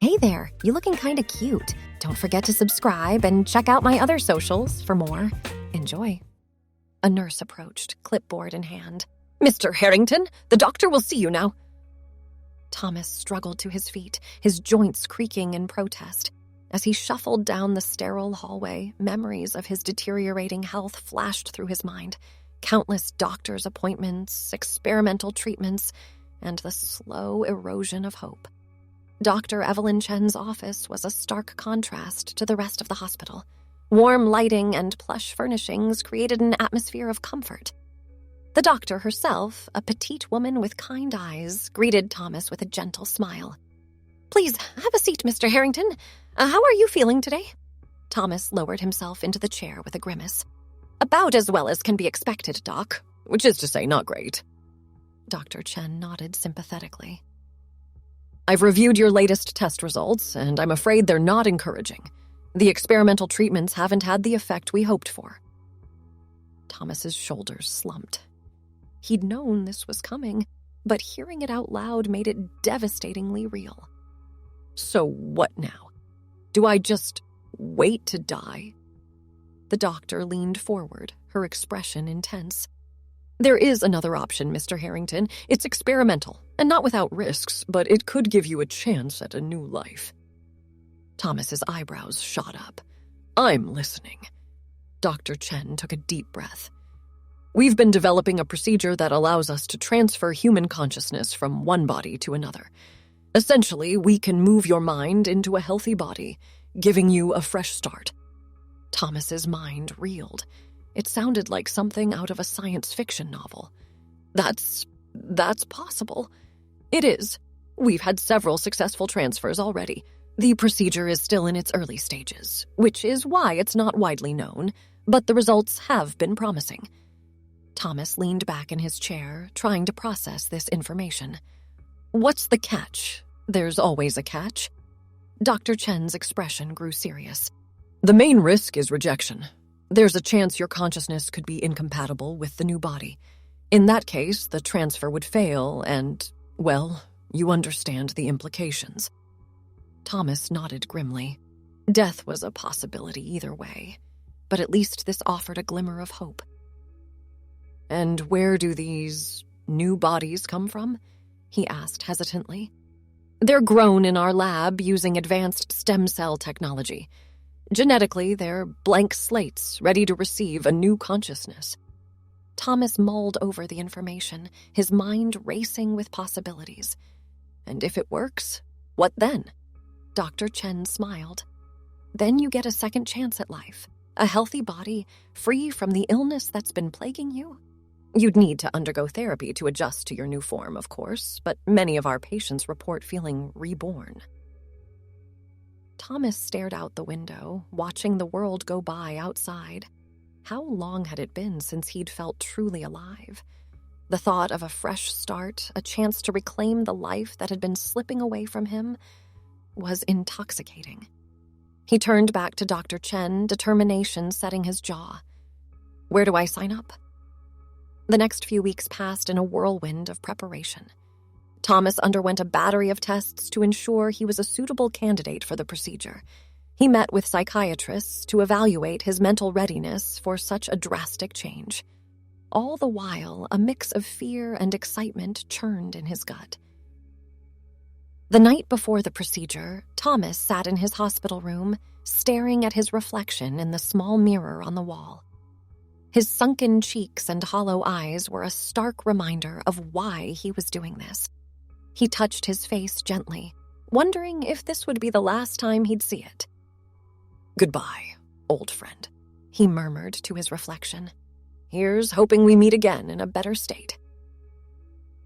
Hey there, you looking kinda cute. Don't forget to subscribe and check out my other socials for more. Enjoy. A nurse approached, clipboard in hand. Mr. Harrington, the doctor will see you now. Thomas struggled to his feet, his joints creaking in protest. As he shuffled down the sterile hallway, memories of his deteriorating health flashed through his mind. Countless doctor's appointments, experimental treatments, and the slow erosion of hope. Dr. Evelyn Chen's office was a stark contrast to the rest of the hospital. Warm lighting and plush furnishings created an atmosphere of comfort. The doctor herself, a petite woman with kind eyes, greeted Thomas with a gentle smile. Please, have a seat, Mr. Harrington. How are you feeling today? Thomas lowered himself into the chair with a grimace. About as well as can be expected, Doc, which is to say not great. Dr. Chen nodded sympathetically. I've reviewed your latest test results, and I'm afraid they're not encouraging. The experimental treatments haven't had the effect we hoped for. Thomas's shoulders slumped. He'd known this was coming, but hearing it out loud made it devastatingly real. So what now? Do I just wait to die? The doctor leaned forward, her expression intense. There is another option, Mr. Harrington. It's experimental, and not without risks, but it could give you a chance at a new life. Thomas's eyebrows shot up. I'm listening. Dr. Chen took a deep breath. We've been developing a procedure that allows us to transfer human consciousness from one body to another. Essentially, we can move your mind into a healthy body, giving you a fresh start. Thomas's mind reeled. It sounded like something out of a science fiction novel. That's possible. It is. We've had several successful transfers already. The procedure is still in its early stages, which is why it's not widely known, but the results have been promising. Thomas leaned back in his chair, trying to process this information. What's the catch? There's always a catch. Dr. Chen's expression grew serious. The main risk is rejection. There's a chance your consciousness could be incompatible with the new body. In that case, the transfer would fail and, well, you understand the implications. Thomas nodded grimly. Death was a possibility either way, but at least this offered a glimmer of hope. And where do these new bodies come from? He asked hesitantly. They're grown in our lab using advanced stem cell technology. Genetically, they're blank slates ready to receive a new consciousness. Thomas mulled over the information, his mind racing with possibilities. And if it works, what then? Dr. Chen smiled. Then you get a second chance at life, a healthy body, free from the illness that's been plaguing you. You'd need to undergo therapy to adjust to your new form, of course, but many of our patients report feeling reborn. Thomas stared out the window, watching the world go by outside. How long had it been since he'd felt truly alive? The thought of a fresh start, a chance to reclaim the life that had been slipping away from him, was intoxicating. He turned back to Dr. Chen, determination setting his jaw. Where do I sign up? The next few weeks passed in a whirlwind of preparation. Thomas underwent a battery of tests to ensure he was a suitable candidate for the procedure. He met with psychiatrists to evaluate his mental readiness for such a drastic change. All the while, a mix of fear and excitement churned in his gut. The night before the procedure, Thomas sat in his hospital room, staring at his reflection in the small mirror on the wall. His sunken cheeks and hollow eyes were a stark reminder of why he was doing this. He touched his face gently, wondering if this would be the last time he'd see it. Goodbye, old friend, he murmured to his reflection. Here's hoping we meet again in a better state.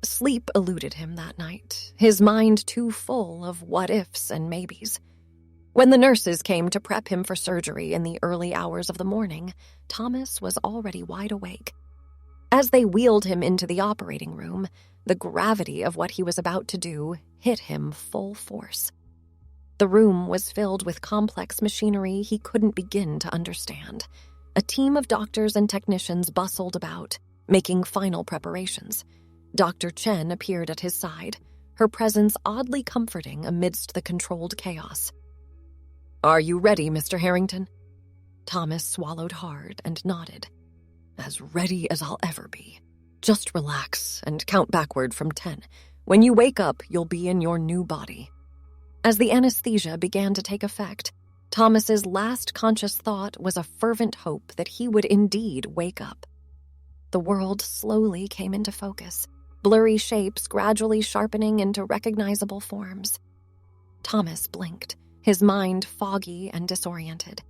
Sleep eluded him that night, his mind too full of what-ifs and maybes. When the nurses came to prep him for surgery in the early hours of the morning, Thomas was already wide awake. As they wheeled him into the operating room, the gravity of what he was about to do hit him full force. The room was filled with complex machinery he couldn't begin to understand. A team of doctors and technicians bustled about, making final preparations. Dr. Chen appeared at his side, her presence oddly comforting amidst the controlled chaos. "Are you ready, Mr. Harrington?" Thomas swallowed hard and nodded. "As ready as I'll ever be. Just relax and count backward from 10. When you wake up, you'll be in your new body." As the anesthesia began to take effect, Thomas's last conscious thought was a fervent hope that he would indeed wake up. The world slowly came into focus, blurry shapes gradually sharpening into recognizable forms. Thomas blinked, his mind foggy and disoriented.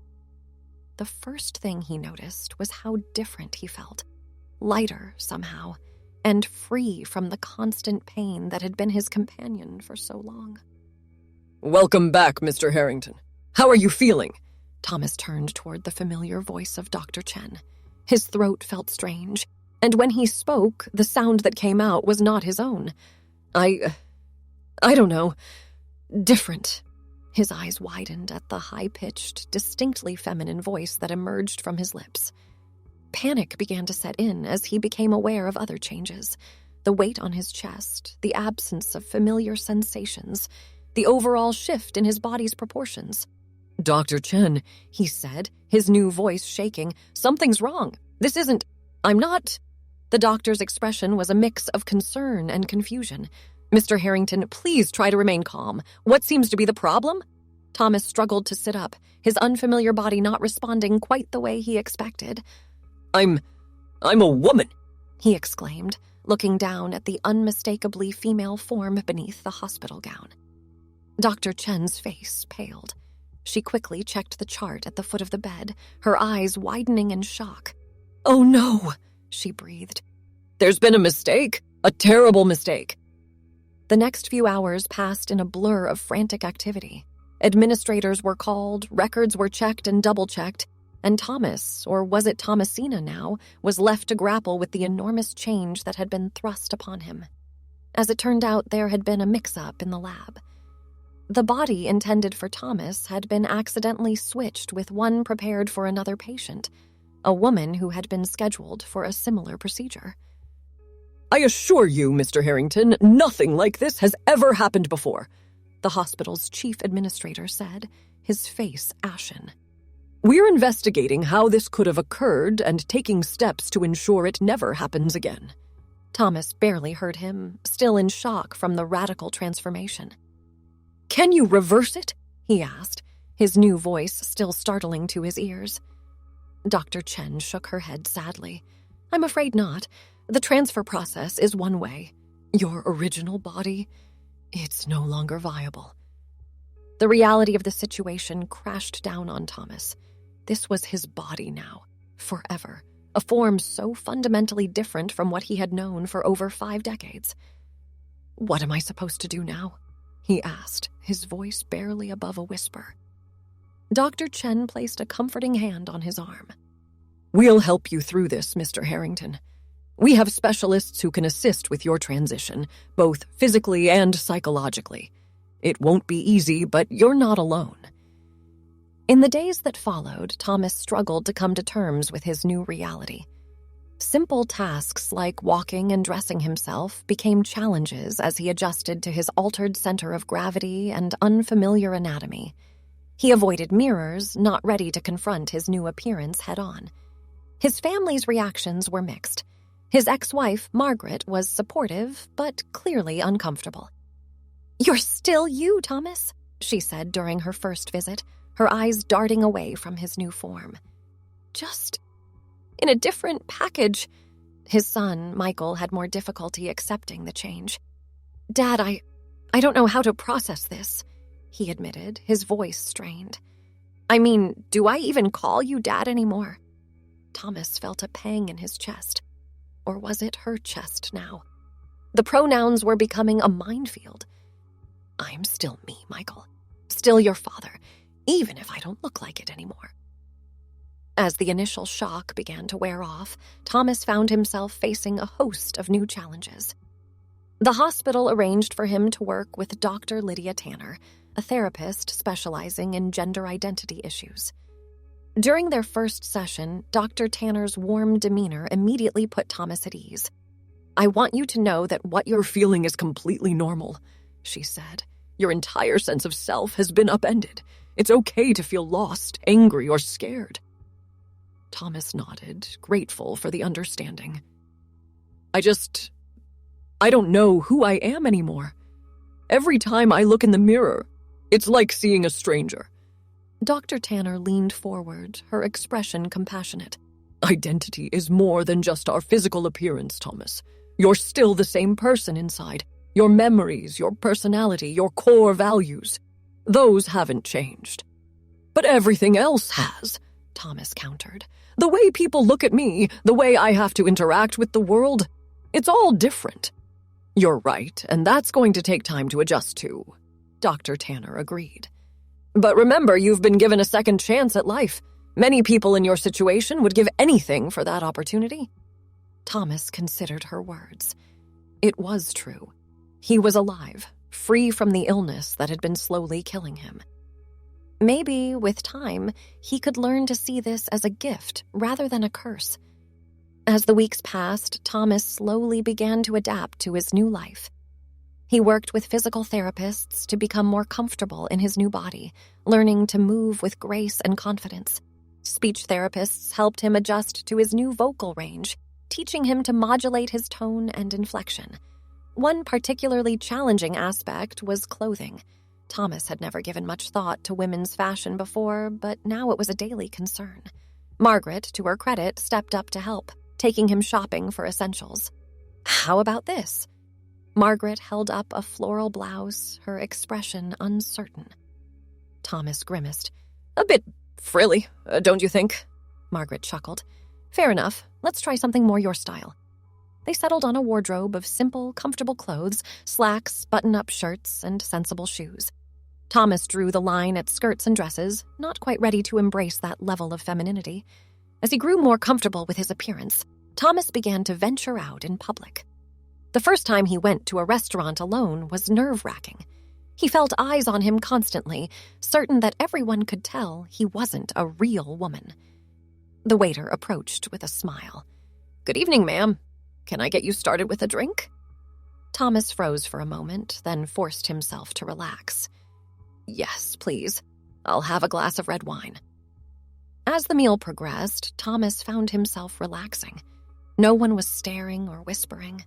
The first thing he noticed was how different he felt, lighter somehow, and free from the constant pain that had been his companion for so long. "Welcome back, Mr. Harrington. How are you feeling?" Thomas turned toward the familiar voice of Dr. Chen. His throat felt strange, and when he spoke, the sound that came out was not his own. I don't know. Different." His eyes widened at the high-pitched, distinctly feminine voice that emerged from his lips. Panic began to set in as he became aware of other changes. The weight on his chest, the absence of familiar sensations, the overall shift in his body's proportions. "Dr. Chen," he said, his new voice shaking, "something's wrong. This isn't... I'm not..." The doctor's expression was a mix of concern and confusion. "Mr. Harrington, please try to remain calm. What seems to be the problem?" Thomas struggled to sit up, his unfamiliar body not responding quite the way he expected. I'm a woman," he exclaimed, looking down at the unmistakably female form beneath the hospital gown. Dr. Chen's face paled. She quickly checked the chart at the foot of the bed, her eyes widening in shock. "Oh no," she breathed. "There's been a mistake, a terrible mistake." The next few hours passed in a blur of frantic activity. Administrators were called, records were checked and double-checked, and Thomas, or was it Thomasina now, was left to grapple with the enormous change that had been thrust upon him. As it turned out, there had been a mix-up in the lab. The body intended for Thomas had been accidentally switched with one prepared for another patient, a woman who had been scheduled for a similar procedure. "I assure you, Mr. Harrington, nothing like this has ever happened before," the hospital's chief administrator said, his face ashen. "We're investigating how this could have occurred and taking steps to ensure it never happens again." Thomas barely heard him, still in shock from the radical transformation. "Can you reverse it?" he asked, his new voice still startling to his ears. Dr. Chen shook her head sadly. "I'm afraid not. The transfer process is one way. Your original body, it's no longer viable." The reality of the situation crashed down on Thomas. This was his body now, forever, a form so fundamentally different from what he had known for over 5 decades. "What am I supposed to do now?" he asked, his voice barely above a whisper. Dr. Chen placed a comforting hand on his arm. "We'll help you through this, Mr. Harrington. We have specialists who can assist with your transition, both physically and psychologically. It won't be easy, but you're not alone." In the days that followed, Thomas struggled to come to terms with his new reality. Simple tasks like walking and dressing himself became challenges as he adjusted to his altered center of gravity and unfamiliar anatomy. He avoided mirrors, not ready to confront his new appearance head-on. His family's reactions were mixed. His ex-wife, Margaret, was supportive, but clearly uncomfortable. "You're still you, Thomas," she said during her first visit, her eyes darting away from his new form. "Just in a different package." His son, Michael, had more difficulty accepting the change. "Dad, I don't know how to process this," he admitted, his voice strained. "I mean, do I even call you Dad anymore?" Thomas felt a pang in his chest. Or was it her chest now? The pronouns were becoming a minefield. "I'm still me, Michael. Still your father, even if I don't look like it anymore." As the initial shock began to wear off, Thomas found himself facing a host of new challenges. The hospital arranged for him to work with Dr. Lydia Tanner, a therapist specializing in gender identity issues. During their first session, Dr. Tanner's warm demeanor immediately put Thomas at ease. "I want you to know that what you're feeling is completely normal. she said. "Your entire sense of self has been upended. It's okay to feel lost, angry, or scared." Thomas nodded, grateful for the understanding. I don't know who I am anymore. Every time I look in the mirror, it's like seeing a stranger." Dr. Tanner leaned forward, her expression compassionate. "Identity is more than just our physical appearance, Thomas. You're still the same person inside. Your memories, your personality, your core values. Those haven't changed. But everything else has," Thomas countered. "The way people look at me, the way I have to interact with the world, it's all different." "You're right, and that's going to take time to adjust to," Dr. Tanner agreed. "But remember, you've been given a second chance at life. Many people in your situation would give anything for that opportunity." Thomas considered her words. It was true. He was alive, free from the illness that had been slowly killing him. Maybe, with time, he could learn to see this as a gift rather than a curse. As the weeks passed, Thomas slowly began to adapt to his new life. He worked with physical therapists to become more comfortable in his new body, learning to move with grace and confidence. Speech therapists helped him adjust to his new vocal range, teaching him to modulate his tone and inflection. One particularly challenging aspect was clothing. Thomas had never given much thought to women's fashion before, but now it was a daily concern. Margaret, to her credit, stepped up to help, taking him shopping for essentials. "How about this?" Margaret held up a floral blouse, her expression uncertain. Thomas grimaced. "A bit frilly, don't you think?" Margaret chuckled. "Fair enough. Let's try something more your style." They settled on a wardrobe of simple, comfortable clothes, slacks, button-up shirts, and sensible shoes. Thomas drew the line at skirts and dresses, not quite ready to embrace that level of femininity. As he grew more comfortable with his appearance, Thomas began to venture out in public. The first time he went to a restaurant alone was nerve-wracking. He felt eyes on him constantly, certain that everyone could tell he wasn't a real woman. The waiter approached with a smile. "Good evening, ma'am. Can I get you started with a drink?" Thomas froze for a moment, then forced himself to relax. "Yes, please. I'll have a glass of red wine." As the meal progressed, Thomas found himself relaxing. No one was staring or whispering.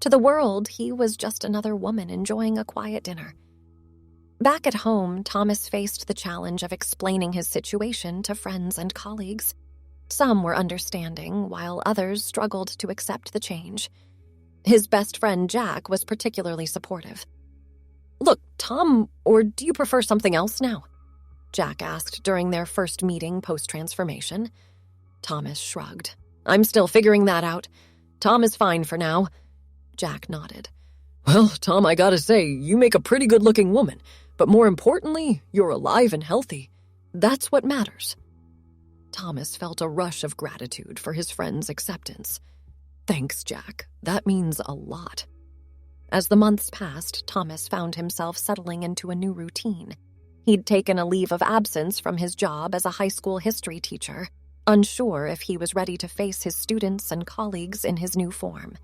To the world, he was just another woman enjoying a quiet dinner. Back at home, Thomas faced the challenge of explaining his situation to friends and colleagues. Some were understanding, while others struggled to accept the change. His best friend, Jack, was particularly supportive. "Look, Tom, or do you prefer something else now?" Jack asked during their first meeting post-transformation. Thomas shrugged. "I'm still figuring that out. Tom is fine for now." Jack nodded. "Well, Tom, I gotta say, you make a pretty good-looking woman, but more importantly, you're alive and healthy. That's what matters." Thomas felt a rush of gratitude for his friend's acceptance. "Thanks, Jack. That means a lot." As the months passed, Thomas found himself settling into a new routine. He'd taken a leave of absence from his job as a high school history teacher, unsure if he was ready to face his students and colleagues in his new form.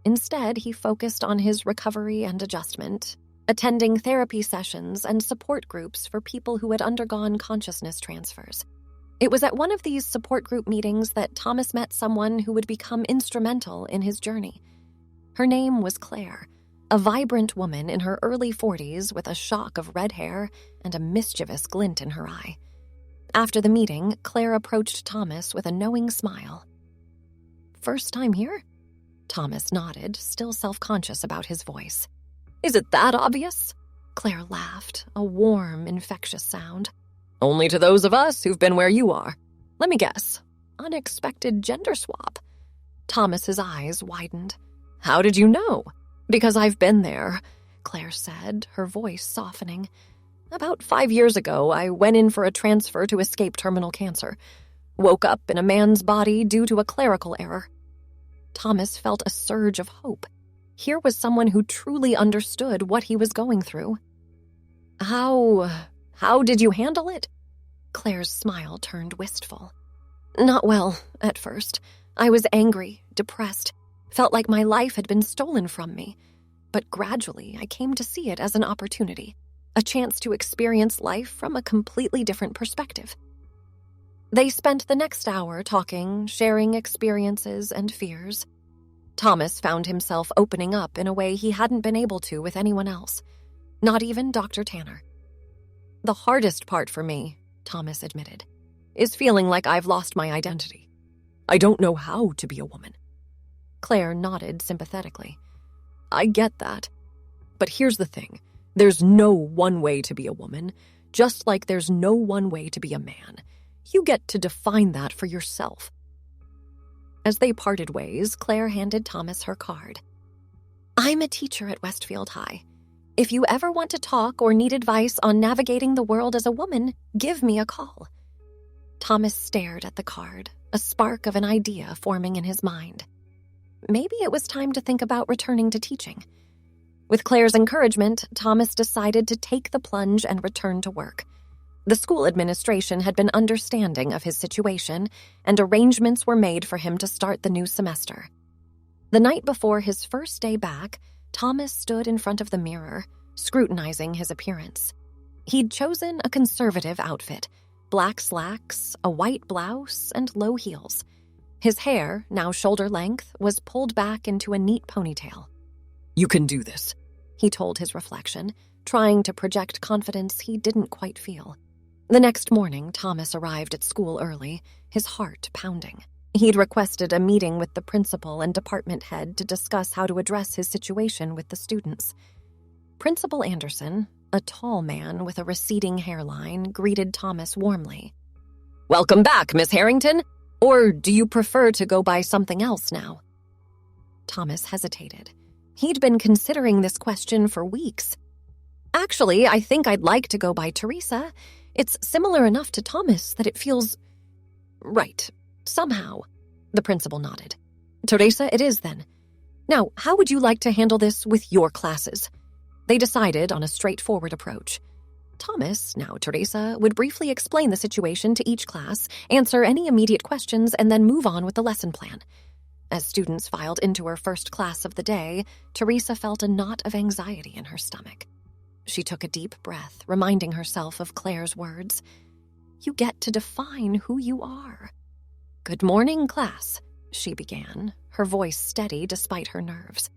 Instead, he focused on his recovery and adjustment, attending therapy sessions and support groups for people who had undergone consciousness transfers. It was at one of these support group meetings that Thomas met someone who would become instrumental in his journey. Her name was Claire, a vibrant woman in her early 40s with a shock of red hair and a mischievous glint in her eye. After the meeting, Claire approached Thomas with a knowing smile. "First time here?" Thomas nodded, still self-conscious about his voice. "Is it that obvious?" Claire laughed, a warm, infectious sound. "Only to those of us who've been where you are. Let me guess. Unexpected gender swap." Thomas's eyes widened. "How did you know?" "Because I've been there," Claire said, her voice softening. "About 5 years ago, I went in for a transfer to escape terminal cancer. Woke up in a man's body due to a clerical error." Thomas felt a surge of hope. Here was someone who truly understood what he was going through. How did you handle it?" Claire's smile turned wistful. "Not well, at first. I was angry, depressed, felt like my life had been stolen from me. but gradually I came to see it as an opportunity, a chance to experience life from a completely different perspective. They spent the next hour talking, sharing experiences and fears. Thomas found himself opening up in a way he hadn't been able to with anyone else, not even Dr. Tanner. The hardest part for me, Thomas admitted, is feeling like I've lost my identity. I don't know how to be a woman. Claire nodded sympathetically. I get that. But here's the thing. There's no one way to be a woman, just like there's no one way to be a man. You get to define that for yourself. As they parted ways, Claire handed Thomas her card. I'm a teacher at Westfield High. If you ever want to talk or need advice on navigating the world as a woman, give me a call. Thomas stared at the card, a spark of an idea forming in his mind. Maybe it was time to think about returning to teaching. With Claire's encouragement, Thomas decided to take the plunge and return to work. The school administration had been understanding of his situation, and arrangements were made for him to start the new semester. The night before his first day back, Thomas stood in front of the mirror, scrutinizing his appearance. He'd chosen a conservative outfit, black slacks, a white blouse, and low heels. His hair, now shoulder length, was pulled back into a neat ponytail. You can do this, he told his reflection, trying to project confidence he didn't quite feel. The next morning, Thomas arrived at school early, his heart pounding. He'd requested a meeting with the principal and department head to discuss how to address his situation with the students. Principal Anderson, a tall man with a receding hairline, greeted Thomas warmly. Welcome back, Miss Harrington. Or do you prefer to go by something else now? Thomas hesitated. He'd been considering this question for weeks. Actually, I think I'd like to go by Teresa. It's similar enough to Thomas that it feels right, somehow. The principal nodded. Teresa it is then. Now, how would you like to handle this with your classes? They decided on a straightforward approach. Thomas, now Teresa, would briefly explain the situation to each class, answer any immediate questions, and then move on with the lesson plan. As students filed into her first class of the day, Teresa felt a knot of anxiety in her stomach. She took a deep breath, reminding herself of Claire's words. You get to define who you are. Good morning, class, she began, her voice steady despite her nerves.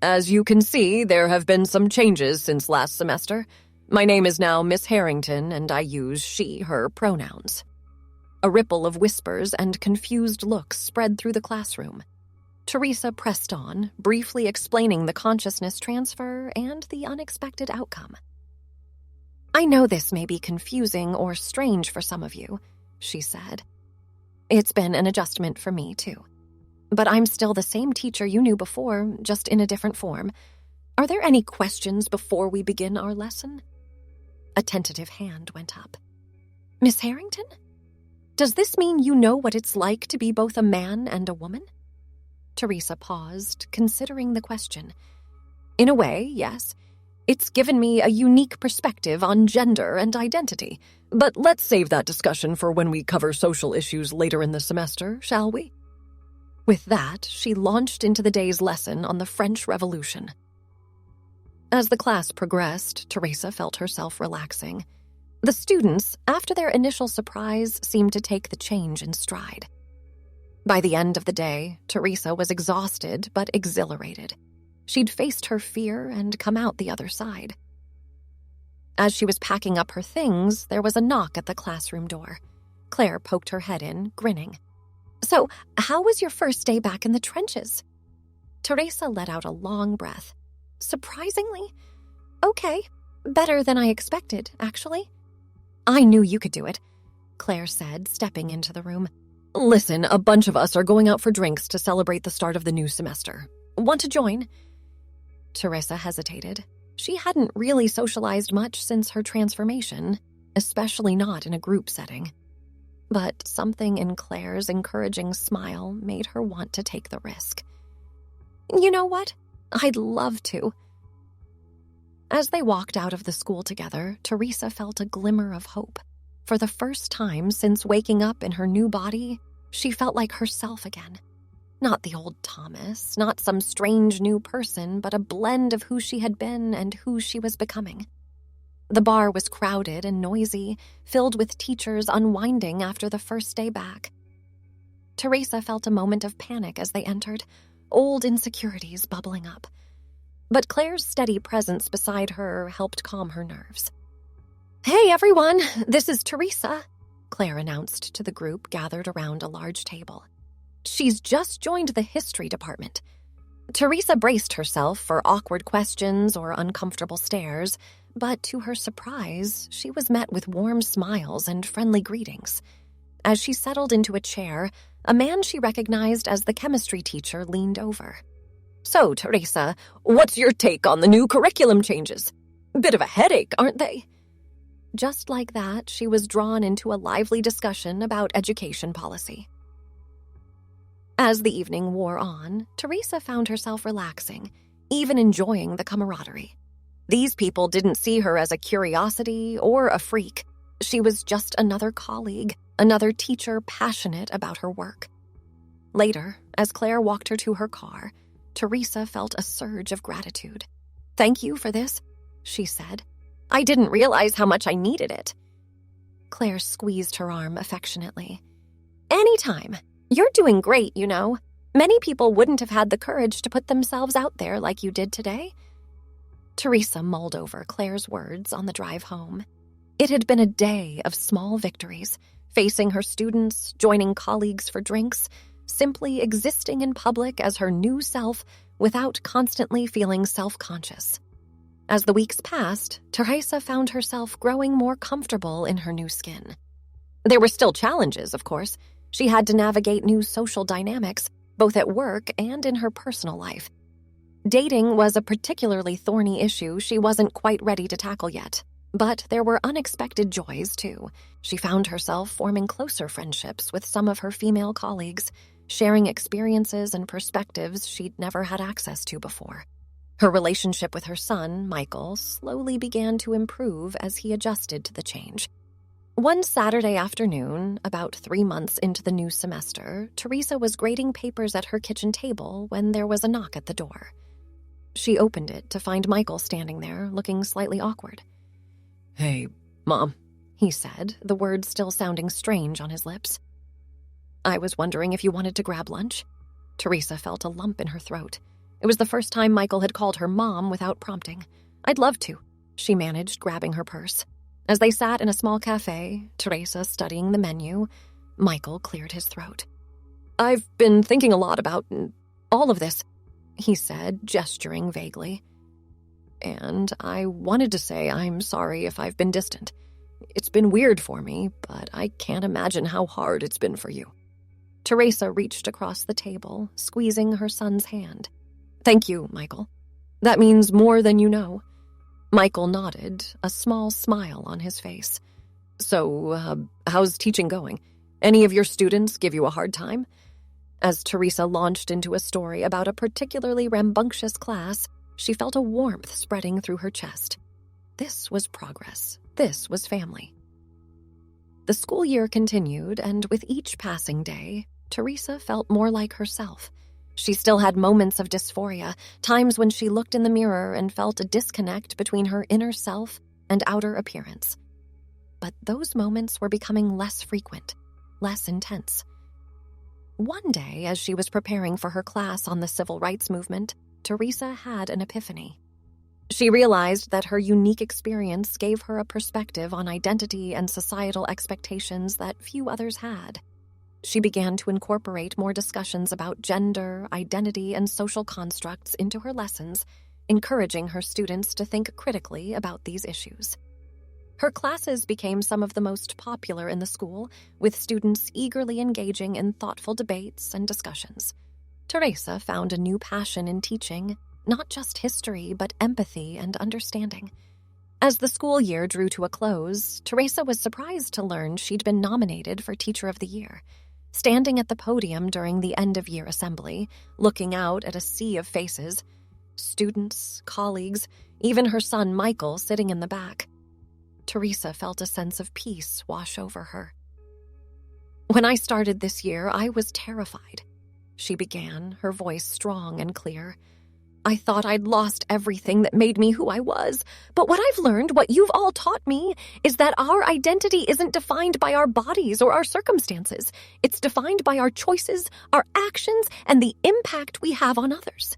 As you can see, there have been some changes since last semester. My name is now Miss Harrington, and I use she, her pronouns. A ripple of whispers and confused looks spread through the classroom. Teresa pressed on, briefly explaining the consciousness transfer and the unexpected outcome. I know this may be confusing or strange for some of you, she said. It's been an adjustment for me, too. But I'm still the same teacher you knew before, just in a different form. Are there any questions before we begin our lesson? A tentative hand went up. Miss Harrington? Does this mean you know what it's like to be both a man and a woman? Teresa paused, considering the question. In a way, yes. It's given me a unique perspective on gender and identity. But let's save that discussion for when we cover social issues later in the semester, shall we? With that, she launched into the day's lesson on the French Revolution. As the class progressed, Teresa felt herself relaxing. The students, after their initial surprise, seemed to take the change in stride. By the end of the day, Teresa was exhausted but exhilarated. She'd faced her fear and come out the other side. As she was packing up her things, there was a knock at the classroom door. Claire poked her head in, grinning. So, how was your first day back in the trenches? Teresa let out a long breath. Surprisingly? Okay, better than I expected, actually. I knew you could do it, Claire said, stepping into the room. Listen, a bunch of us are going out for drinks to celebrate the start of the new semester. Want to join? Teresa hesitated. She hadn't really socialized much since her transformation, especially not in a group setting. But something in Claire's encouraging smile made her want to take the risk. You know what? I'd love to. As they walked out of the school together, Teresa felt a glimmer of hope. For the first time since waking up in her new body, she felt like herself again. Not the old Thomas, not some strange new person, but a blend of who she had been and who she was becoming. The bar was crowded and noisy, filled with teachers unwinding after the first day back. Teresa felt a moment of panic as they entered, old insecurities bubbling up. But Claire's steady presence beside her helped calm her nerves. "Hey, everyone, this is Teresa," Claire announced to the group gathered around a large table. "She's just joined the history department." Teresa braced herself for awkward questions or uncomfortable stares, but to her surprise, she was met with warm smiles and friendly greetings. As she settled into a chair, a man she recognized as the chemistry teacher leaned over. "So, Teresa, what's your take on the new curriculum changes? Bit of a headache, aren't they?" Just like that, she was drawn into a lively discussion about education policy. As the evening wore on, Teresa found herself relaxing, even enjoying the camaraderie. These people didn't see her as a curiosity or a freak. She was just another colleague, another teacher passionate about her work. Later, as Claire walked her to her car, Teresa felt a surge of gratitude. "Thank you for this," she said. "I didn't realize how much I needed it." Claire squeezed her arm affectionately. "Anytime. You're doing great, you know. Many people wouldn't have had the courage to put themselves out there like you did today." Teresa mulled over Claire's words on the drive home. It had been a day of small victories, facing her students, joining colleagues for drinks, simply existing in public as her new self without constantly feeling self-conscious. As the weeks passed, Teresa found herself growing more comfortable in her new skin. There were still challenges, of course. She had to navigate new social dynamics, both at work and in her personal life. Dating was a particularly thorny issue she wasn't quite ready to tackle yet. But there were unexpected joys, too. She found herself forming closer friendships with some of her female colleagues, sharing experiences and perspectives she'd never had access to before. Her relationship with her son, Michael, slowly began to improve as he adjusted to the change. One Saturday afternoon, about 3 months into the new semester, Teresa was grading papers at her kitchen table when there was a knock at the door. She opened it to find Michael standing there, looking slightly awkward. "Hey, Mom," he said, the words still sounding strange on his lips. "I was wondering if you wanted to grab lunch." Teresa felt a lump in her throat. It was the first time Michael had called her Mom without prompting. "I'd love to," she managed, grabbing her purse. As they sat in a small cafe, Teresa studying the menu, Michael cleared his throat. "I've been thinking a lot about all of this," he said, gesturing vaguely. "And I wanted to say I'm sorry if I've been distant. It's been weird for me, but I can't imagine how hard it's been for you." Teresa reached across the table, squeezing her son's hand. "Thank you, Michael. That means more than you know." Michael nodded, a small smile on his face. "So, how's teaching going? Any of your students give you a hard time?" As Teresa launched into a story about a particularly rambunctious class, she felt a warmth spreading through her chest. This was progress. This was family. The school year continued, and with each passing day, Teresa felt more like herself. She still had moments of dysphoria, times when she looked in the mirror and felt a disconnect between her inner self and outer appearance. But those moments were becoming less frequent, less intense. One day, as she was preparing for her class on the civil rights movement, Teresa had an epiphany. She realized that her unique experience gave her a perspective on identity and societal expectations that few others had. She began to incorporate more discussions about gender, identity, and social constructs into her lessons, encouraging her students to think critically about these issues. Her classes became some of the most popular in the school, with students eagerly engaging in thoughtful debates and discussions. Teresa found a new passion in teaching, not just history, but empathy and understanding. As the school year drew to a close, Teresa was surprised to learn she'd been nominated for Teacher of the Year. Standing at the podium during the end-of-year assembly, looking out at a sea of faces, students, colleagues, even her son Michael sitting in the back, Teresa felt a sense of peace wash over her. "When I started this year, I was terrified. she began, her voice strong and clear. I thought I'd lost everything that made me who I was, but what I've learned, what you've all taught me, is that our identity isn't defined by our bodies or our circumstances. It's defined by our choices, our actions, and the impact we have on others.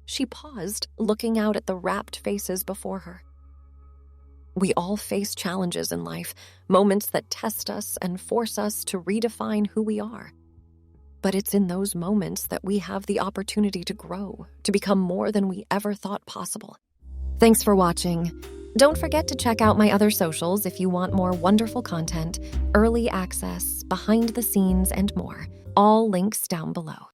She paused, looking out at the rapt faces before her. We all face challenges in life, moments that test us and force us to redefine who we are. But it's in those moments that we have the opportunity to grow, to become more than we ever thought possible. Thanks for watching. Don't forget to check out my other socials if you want more wonderful content, early access, behind the scenes, and more. All links down below.